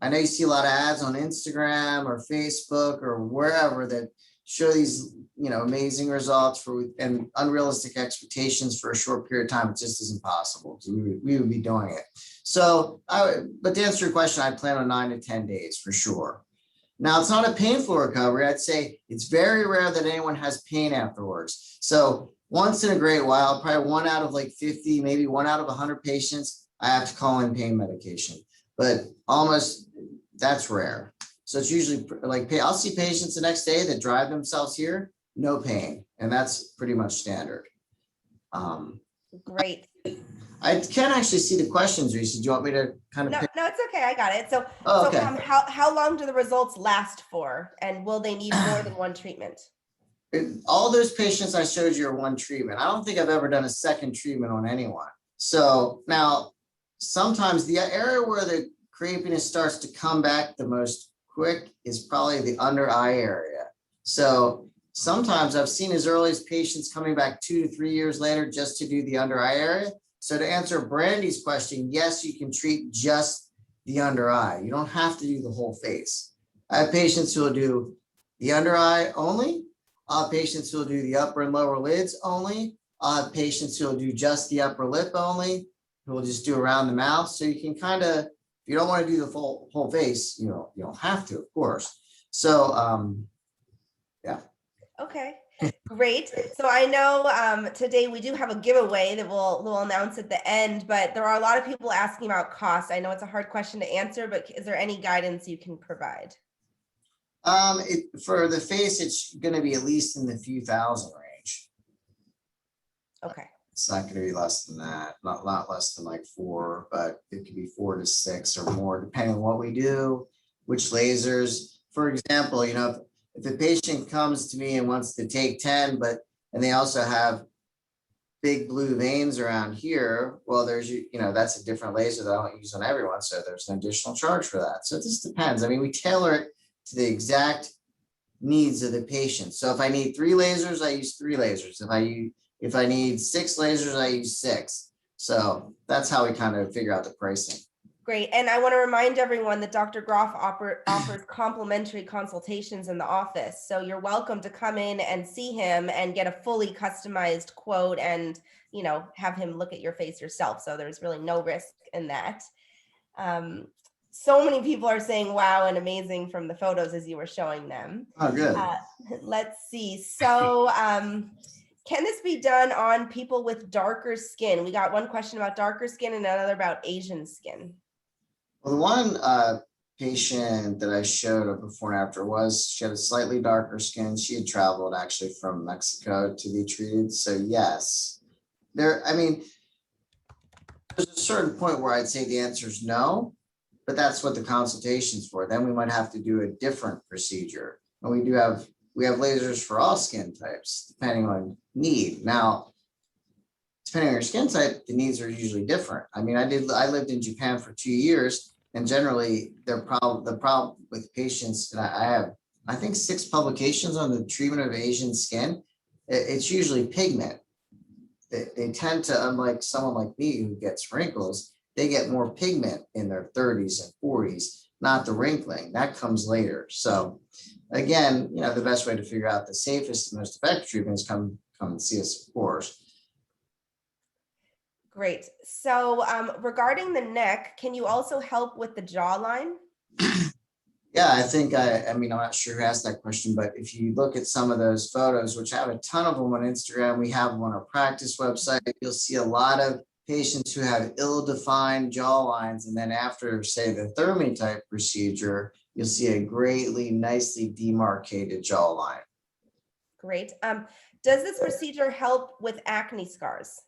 I know you see a lot of ads on Instagram or Facebook or wherever that show these, you know, amazing results and unrealistic expectations for a short period of time. It just isn't possible because we would be doing it. So, but to answer your question, I plan on 9 to 10 days for sure. Now, it's not a painful recovery. I'd say it's very rare that anyone has pain afterwards. So once in a great while, probably 1 out of like 50, maybe 1 out of 100 patients, I have to call in pain medication. But almost that's rare. So it's usually like I'll see patients the next day that drive themselves here, no pain. And that's pretty much standard. Great. I can't actually see the questions, Reese. Do you want me to kind of No, it's okay. I got it. So, okay. How long do the results last for? And will they need more than one treatment? All those patients I showed you are one treatment. I don't think I've ever done a second treatment on anyone. So now, sometimes the area where the crepiness starts to come back the most quick is probably the under eye area. So sometimes I've seen as early as patients coming back 2 to 3 years later just to do the under eye area. So to answer Brandy's question, yes, you can treat just the under eye. You don't have to do the whole face. I have patients who will do the under eye only. I have patients who will do the upper and lower lids only. I'll have patients who will do just the upper lip only, who will just do around the mouth. So you can kind of, if you don't want to do the whole face, you don't have to, of course. So yeah. Okay, great. So I know today we do have a giveaway that we'll announce at the end, but there are a lot of people asking about cost. I know it's a hard question to answer, but is there any guidance you can provide? For the face, it's going to be at least in the few thousand range. Okay. It's not going to be less than that, not less than like 4, but it could be 4 to 6 or more, depending on what we do, which lasers. For example, if a patient comes to me and wants to take 10, and they also have big blue veins around here, well, that's a different laser that I don't use on everyone. So there's an additional charge for that. So it just depends. I mean, we tailor it to the exact needs of the patient. So if I need 3 lasers, I use 3 lasers. If I need 6 lasers, I use 6. So that's how we kind of figure out the pricing. Great. And I want to remind everyone that Dr. Groff offers complimentary consultations in the office. So you're welcome to come in and see him and get a fully customized quote and, have him look at your face yourself. So there's really no risk in that. So many people are saying wow and amazing from the photos as you were showing them. Oh, good. Let's see. So can this be done on people with darker skin? We got one question about darker skin and another about Asian skin. Well, the one patient that I showed a before and after she had a slightly darker skin. She had traveled actually from Mexico to be treated. So yes, there's a certain point where I'd say the answer is no, but that's what the consultation's for. Then we might have to do a different procedure. And we have lasers for all skin types, depending on need. Now, depending on your skin type, the needs are usually different. I mean, I lived in Japan for 2 years, and generally the problem with patients, and I have, I think 6 publications on the treatment of Asian skin, it's usually pigment. They tend to, unlike someone like me who gets wrinkles, they get more pigment in their 30s and 40s, not the wrinkling. That comes later. So again, the best way to figure out the safest and most effective treatment is come and see us, of course. Great. So regarding the neck, can you also help with the jawline? Yeah, I think I'm not sure who asked that question, but if you look at some of those photos, which I have a ton of them on Instagram, we have them on our practice website, you'll see a lot of patients who have ill-defined jawlines. And then after, say, the ThermiTight procedure, you'll see a nicely demarcated jawline. Great. Does this procedure help with acne scars?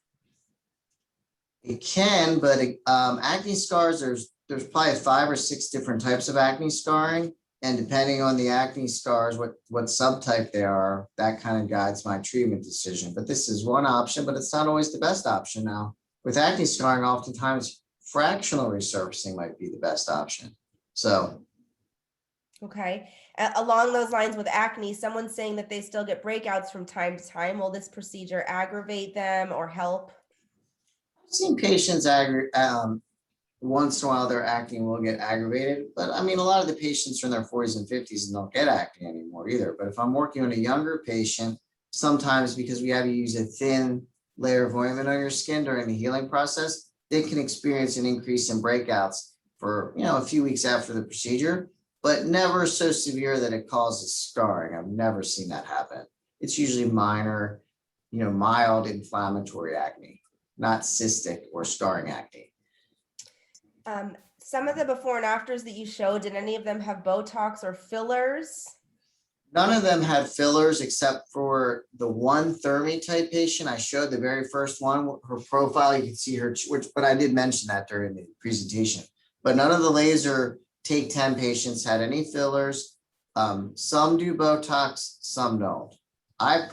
It can, but acne scars, there's probably 5 or 6 different types of acne scarring. And depending on the acne scars, what subtype they are, that kind of guides my treatment decision. But this is one option, but it's not always the best option. Now, with acne scarring, oftentimes fractional resurfacing might be the best option. So. Okay. Along those lines with acne, someone's saying that they still get breakouts from time to time. Will this procedure aggravate them or help? I've seen patients once in a while their acne will get aggravated, but I mean, a lot of the patients are in their 40s and 50s and don't get acne anymore either. But if I'm working on a younger patient, sometimes because we have to use a thin layer of ointment on your skin during the healing process, they can experience an increase in breakouts for, a few weeks after the procedure, but never so severe that it causes scarring. I've never seen that happen. It's usually minor, mild inflammatory acne, not cystic or scarring acne. Some of the before and afters that you showed, did any of them have Botox or fillers? None of them had fillers except for the one ThermiTight patient. I showed the very first one, her profile, you can see her, but I did mention that during the presentation. But none of the laser Take10 patients had any fillers. Some do Botox, some don't. I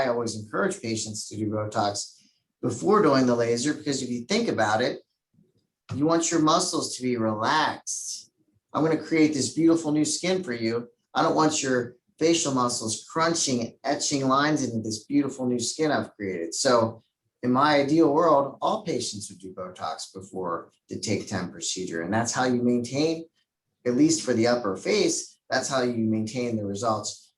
always encourage patients to do Botox before doing the laser, because if you think about it, you want your muscles to be relaxed. I'm going to create this beautiful new skin for you. I don't want your facial muscles crunching and etching lines into this beautiful new skin I've created. So in my ideal world, all patients would do Botox before the Take10 procedure. And that's how you maintain, at least for the upper face, that's how you maintain the results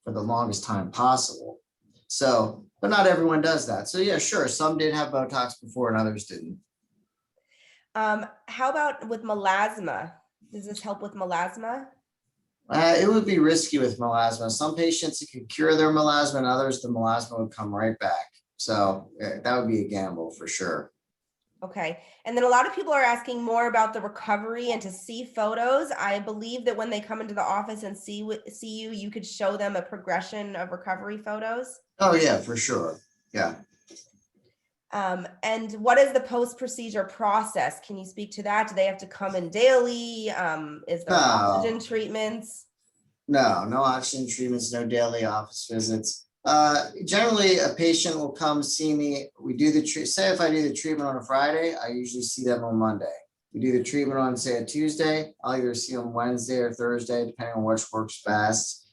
for the longest time possible. So but not everyone does that. So yeah, sure. Some did have Botox before and others didn't. How about with melasma? Does this help with melasma? It would be risky with melasma. Some patients, it could cure their melasma, and others, the melasma would come right back. So that would be a gamble for sure. Okay. And then a lot of people are asking more about the recovery and to see photos. I believe that when they come into the office and see you, you could show them a progression of recovery photos. Oh yeah, for sure. Yeah. And what is the post-procedure process? Can you speak to that? Do they have to come in daily? Is there oxygen treatments? No oxygen treatments, no daily office visits. Generally, a patient will come see me. We do the say if I do the treatment on a Friday, I usually see them on Monday. We do the treatment on, say, a Tuesday, I'll either see them Wednesday or Thursday, depending on which works best.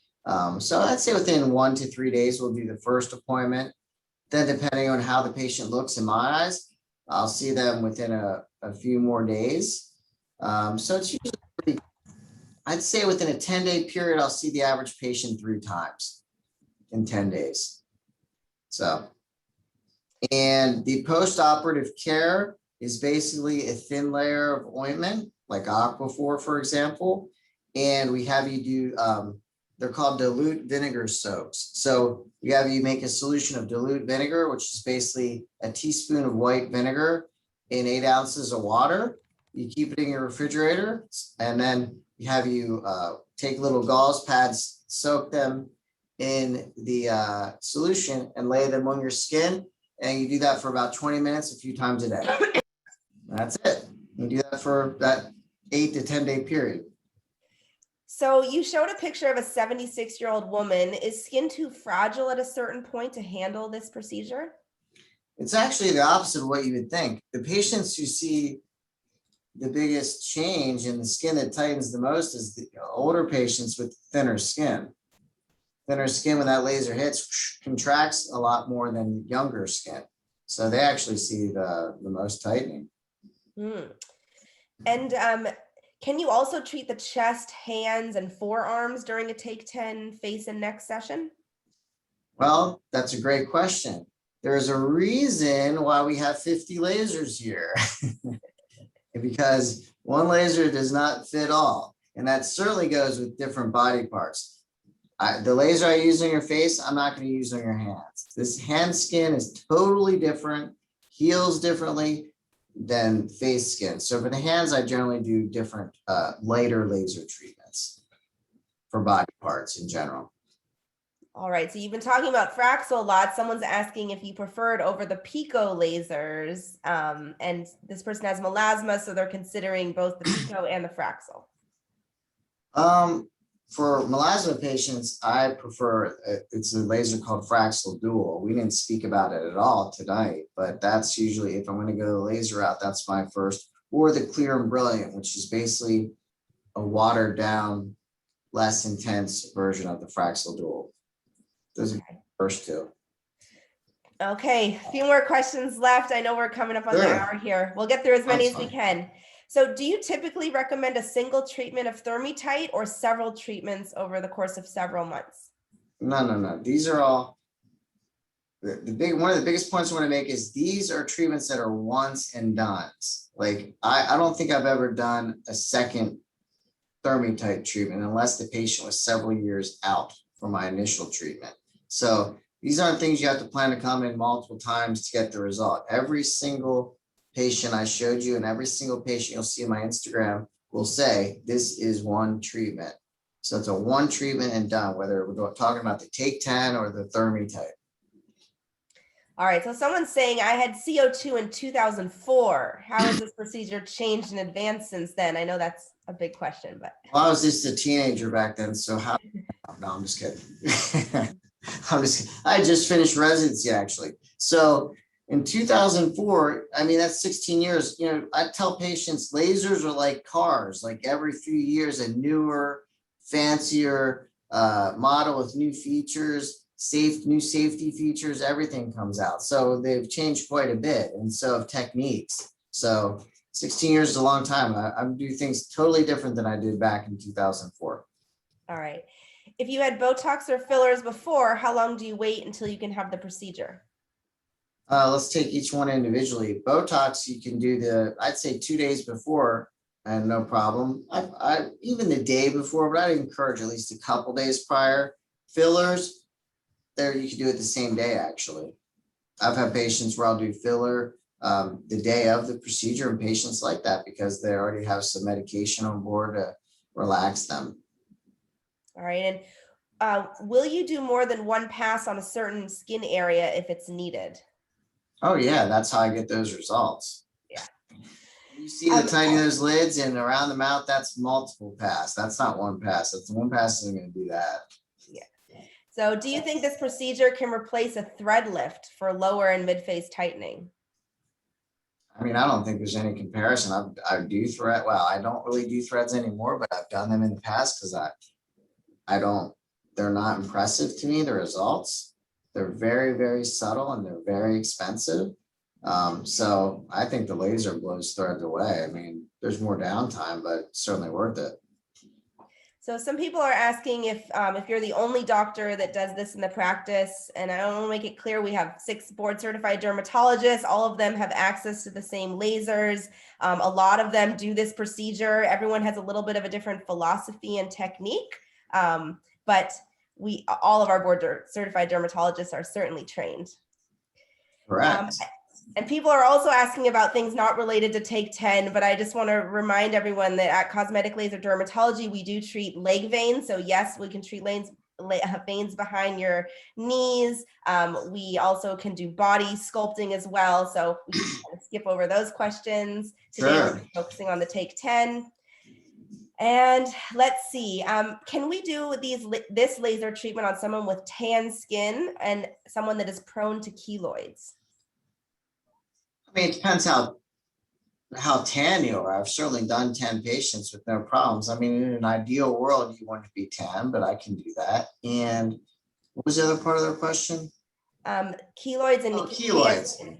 So I'd say within 1 to 3 days, we'll do the first appointment. Then depending on how the patient looks in my eyes, I'll see them within a few more days. So it's usually pretty, I'd say within a 10-day period, I'll see the average patient 3 times in 10 days. So, and the post-operative care is basically a thin layer of ointment, like Aquaphor, for example. And we have you do, they're called dilute vinegar soaks. So we have you make a solution of dilute vinegar, which is basically a teaspoon of white vinegar in 8 ounces of water. You keep it in your refrigerator, and then you have you take little gauze pads, soak them in the solution and lay them on your skin. And you do that for about 20 minutes, a few times a day. That's it. You do that for that 8 to 10 day period. So you showed a picture of a 76-year-old woman. Is skin too fragile at a certain point to handle this procedure? It's actually the opposite of what you would think. The patients who see the biggest change in the skin that tightens the most is the older patients with thinner skin. Thinner skin, when that laser hits, contracts a lot more than younger skin. So they actually see the most tightening. And can you also treat the chest, hands, and forearms during a Take10 face and neck session? Well, that's a great question. There's a reason why we have 50 lasers here. Because one laser does not fit all. And that certainly goes with different body parts. The laser I use on your face, I'm not going to use on your hands. This hand skin is totally different, heals differently than face skin. So for the hands, I generally do different lighter laser treatments for body parts in general. All right, so you've been talking about Fraxel a lot. Someone's asking if you preferred over the Pico lasers, and this person has melasma, so they're considering both the Pico and the Fraxel. For melasma patients, I prefer, it's a laser called Fraxel Dual. We didn't speak about it at all tonight, but that's usually, if I'm going to go the laser route, that's my first, or the Clear and Brilliant, which is basically a watered down, less intense version of the Fraxel Dual. Those are the first 2. Okay, a few more questions left. I know we're coming up on the hour here. We'll get through as many as we can. So do you typically recommend a single treatment of ThermiTight or several treatments over the course of several months? No. These are all, one of the biggest points I want to make is these are treatments that are once and dones. Like I don't think I've ever done a second ThermiTight treatment unless the patient was several years out from my initial treatment. So these aren't things you have to plan to come in multiple times to get the result. Every single patient I showed you and every single patient you'll see in my Instagram will say, this is one treatment. So it's a one treatment and done, whether we're talking about the Take10 or the ThermiTight. All right, so someone's saying I had CO2 in 2004. How has this procedure changed and advanced since then? I know that's a big question, but. Well, I was just a teenager back then, so how, no, I'm just kidding. I just finished residency actually. So in 2004, I mean, that's 16 years. You know, I tell patients lasers are like cars, like every few years, a newer, fancier model with new features, new safety features, everything comes out. So they've changed quite a bit. And so have techniques. So 16 years is a long time. I do things totally different than I did back in 2004. All right. If you had Botox or fillers before, how long do you wait until you can have the procedure? Let's take each one individually. Botox, you can do I'd say 2 days before and no problem. I even the day before, but I'd encourage at least a couple days prior. Fillers, there you can do it the same day, actually. I've had patients where I'll do filler the day of the procedure, and patients like that because they already have some medication on board to relax them. All right. And will you do more than one pass on a certain skin area if it's needed? Oh yeah, that's how I get those results. Yeah. You see the tightening those lids and around the mouth, that's multiple pass. That's not one pass. That's one pass isn't going to do that. Yeah. So do you think this procedure can replace a thread lift for lower and mid-face tightening? I mean, I don't think there's any comparison. I do thread. Well, I don't really do threads anymore, but I've done them in the past because they're not impressive to me, the results. They're very, very subtle and they're very expensive. So I think the laser blows threads away. I mean, there's more downtime, but certainly worth it. So some people are asking if you're the only doctor that does this in the practice, and I want to make it clear we have 6 board certified dermatologists. All of them have access to the same lasers. A lot of them do this procedure. Everyone has a little bit of a different philosophy and technique, but all of our board certified dermatologists are certainly trained. Correct. And people are also asking about things not related to Take10, but I just want to remind everyone that at Cosmetic Laser Dermatology, we do treat leg veins. So yes, we can treat veins behind your knees. We also can do body sculpting as well. So we can kind of skip over those questions. Today we're focusing on the Take10. And let's see, can we do this laser treatment on someone with tan skin and someone that is prone to keloids? I mean, it depends how tan you are. I've certainly done 10 patients with no problems. I mean, in an ideal world, you want to be 10, but I can do that. And what was the other part of their question? Keloids and keloids.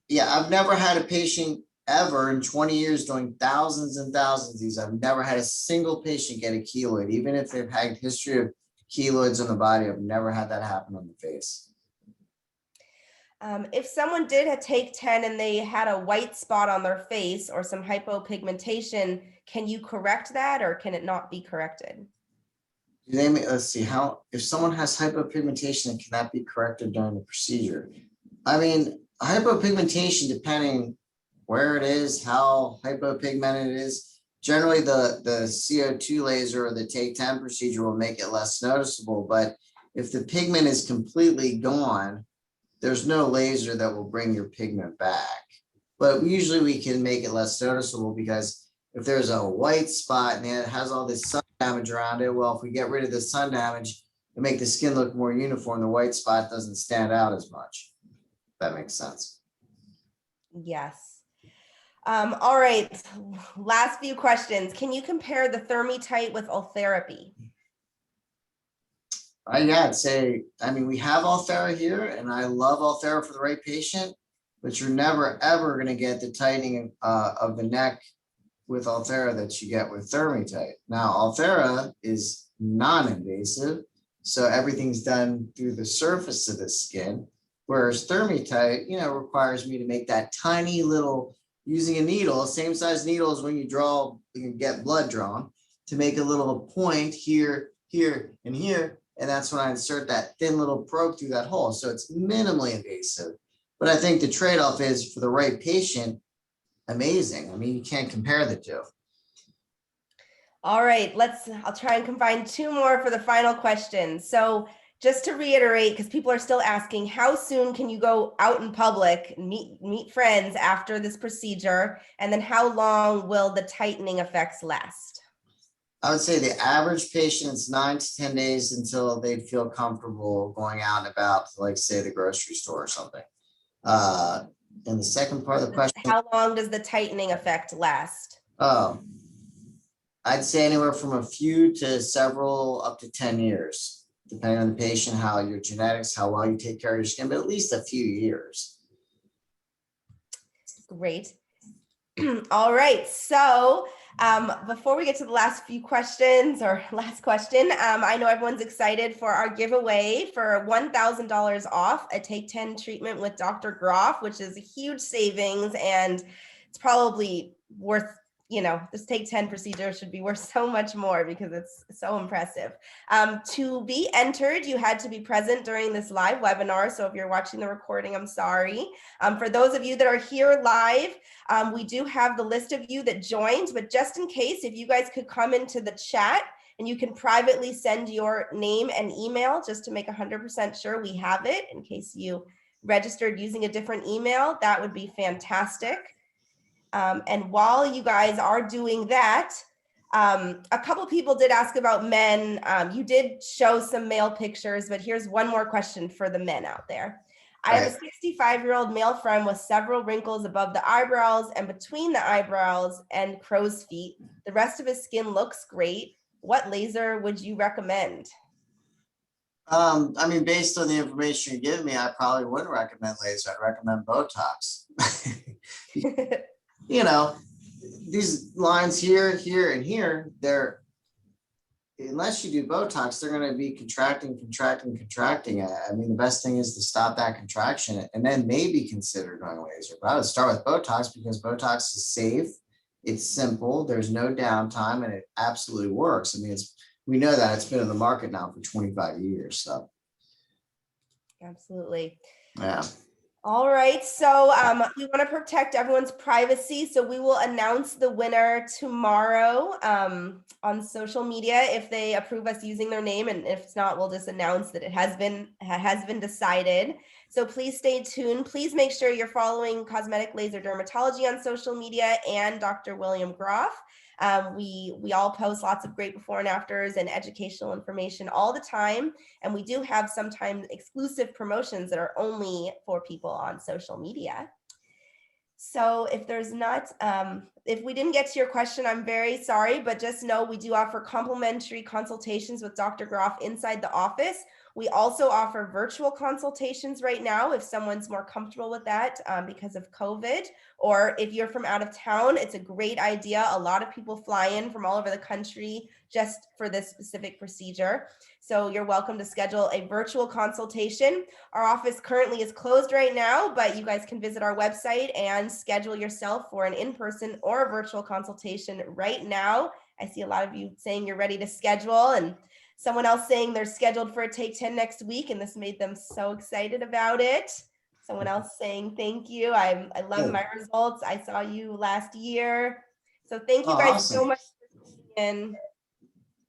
Yeah, I've never had a patient ever in 20 years doing thousands and thousands of these. I've never had a single patient get a keloid, even if they've had history of keloids on the body. I've never had that happen on the face. If someone did a Take10 and they had a white spot on their face or some hypopigmentation, can you correct that or can it not be corrected? Let's see, if someone has hypopigmentation, can that be corrected during the procedure? I mean, hypopigmentation, depending where it is, how hypopigmented it is, generally the CO2 laser or the Take10 procedure will make it less noticeable. But if the pigment is completely gone, there's no laser that will bring your pigment back. But usually we can make it less noticeable because if there's a white spot and it has all this sun damage around it, well, if we get rid of the sun damage and make the skin look more uniform, the white spot doesn't stand out as much. If that makes sense. Yes. All right, last few questions. Can you compare the ThermiTight with Ultherapy? Yeah, I'd say, I mean, we have Ulthera here, and I love Ulthera for the right patient, but you're never, ever going to get the tightening of the neck with Ulthera that you get with ThermiTight. Now, Ulthera is non-invasive, so everything's done through the surface of the skin, whereas ThermiTight, requires me to make that tiny little, using a needle, same size needle as when you can get blood drawn, to make a little point here, here, and here. And that's when I insert that thin little probe through that hole. So it's minimally invasive. But I think the trade-off is, for the right patient, amazing. I mean, you can't compare the two. All right, I'll try and combine 2 more for the final question. So just to reiterate, because people are still asking, how soon can you go out in public and meet friends after this procedure? And then how long will the tightening effects last? I would say the average patient is 9 to 10 days until they'd feel comfortable going out and about, like say the grocery store or something. And the second part of the question, how long does the tightening effect last? Oh, I'd say anywhere from a few to several, up to 10 years, depending on the patient, how your genetics, how well you take care of your skin, but at least a few years. Great. All right, so Before we get to the last few questions or last question, I know everyone's excited for our giveaway for $1,000 off a Take10 treatment with Dr. Groff, which is a huge savings, and it's probably worth, this Take10 procedure should be worth so much more because it's so impressive. To be entered, you had to be present during this live webinar. So if you're watching the recording, I'm sorry. For those of you that are here live, we do have the list of you that joined, but just in case, if you guys could come into the chat and you can privately send your name and email just to make 100% sure we have it in case you registered using a different email, that would be fantastic. And while you guys are doing that, a couple people did ask about men. You did show some male pictures, but here's one more question for the men out there. I have a 65-year-old male friend with several wrinkles above the eyebrows and between the eyebrows and crow's feet. The rest of his skin looks great. What laser would you recommend? I mean, based on the information you give me, I probably wouldn't recommend laser. I'd recommend Botox. These lines here, and here, unless you do Botox, they're going to be contracting. I mean, the best thing is to stop that contraction and then maybe consider going laser. But I would start with Botox because Botox is safe, it's simple, there's no downtime, and it absolutely works. I mean, we know that it's been in the market now for 25 years. So, absolutely. Yeah. All right, so we want to protect everyone's privacy, so we will announce the winner tomorrow on social media if they approve us using their name, and if it's not, we'll just announce that it has been decided. So please stay tuned. Please make sure you're following Cosmetic Laser Dermatology on social media and Dr. William Groff. We all post lots of great before and afters and educational information all the time. And we do have sometimes exclusive promotions that are only for people on social media. So if there's not, if we didn't get to your question, I'm very sorry, but just know we do offer complimentary consultations with Dr. Groff inside the office. We also offer virtual consultations right now if someone's more comfortable with that because of COVID, or if you're from out of town, it's a great idea. A lot of people fly in from all over the country just for this specific procedure. So you're welcome to schedule a virtual consultation. Our office currently is closed right now, but you guys can visit our website and schedule yourself for an in-person or a virtual consultation right now. I see a lot of you saying you're ready to schedule, and someone else saying they're scheduled for a Take10 next week, and this made them so excited about it. Someone else saying thank you. I love my results. I saw you last year. So thank you guys so much for tuning in.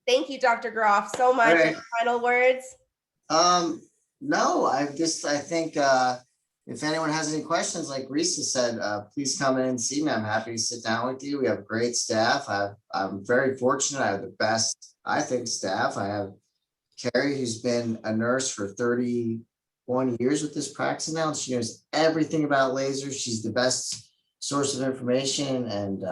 Thank you, Dr. Groff, so much. Any final words? No, I think if anyone has any questions, like Risa said, please come in and see me. I'm happy to sit down with you. We have great staff. I'm very fortunate. I have the best, I think, staff. I have Carrie, who's been a nurse for 31 years with this practice now. She knows everything about lasers. She's the best source of information, and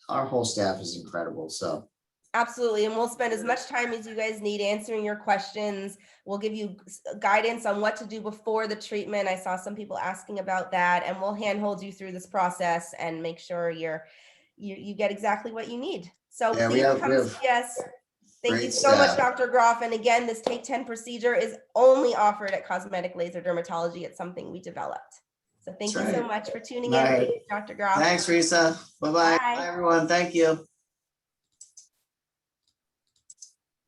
our whole staff is incredible. So. Absolutely. And we'll spend as much time as you guys need answering your questions. We'll give you guidance on what to do before the treatment. I saw some people asking about that, and we'll handhold you through this process and make sure you get exactly what you need. So yeah, please come see us. Thank you so much, Dr. Groff. And again, this Take10 procedure is only offered at Cosmetic Laser Dermatology. It's something we developed. So thank you so much for tuning in. Thank you, Dr. Groff. Thanks, Risa. Bye-bye. Bye, everyone. Thank you.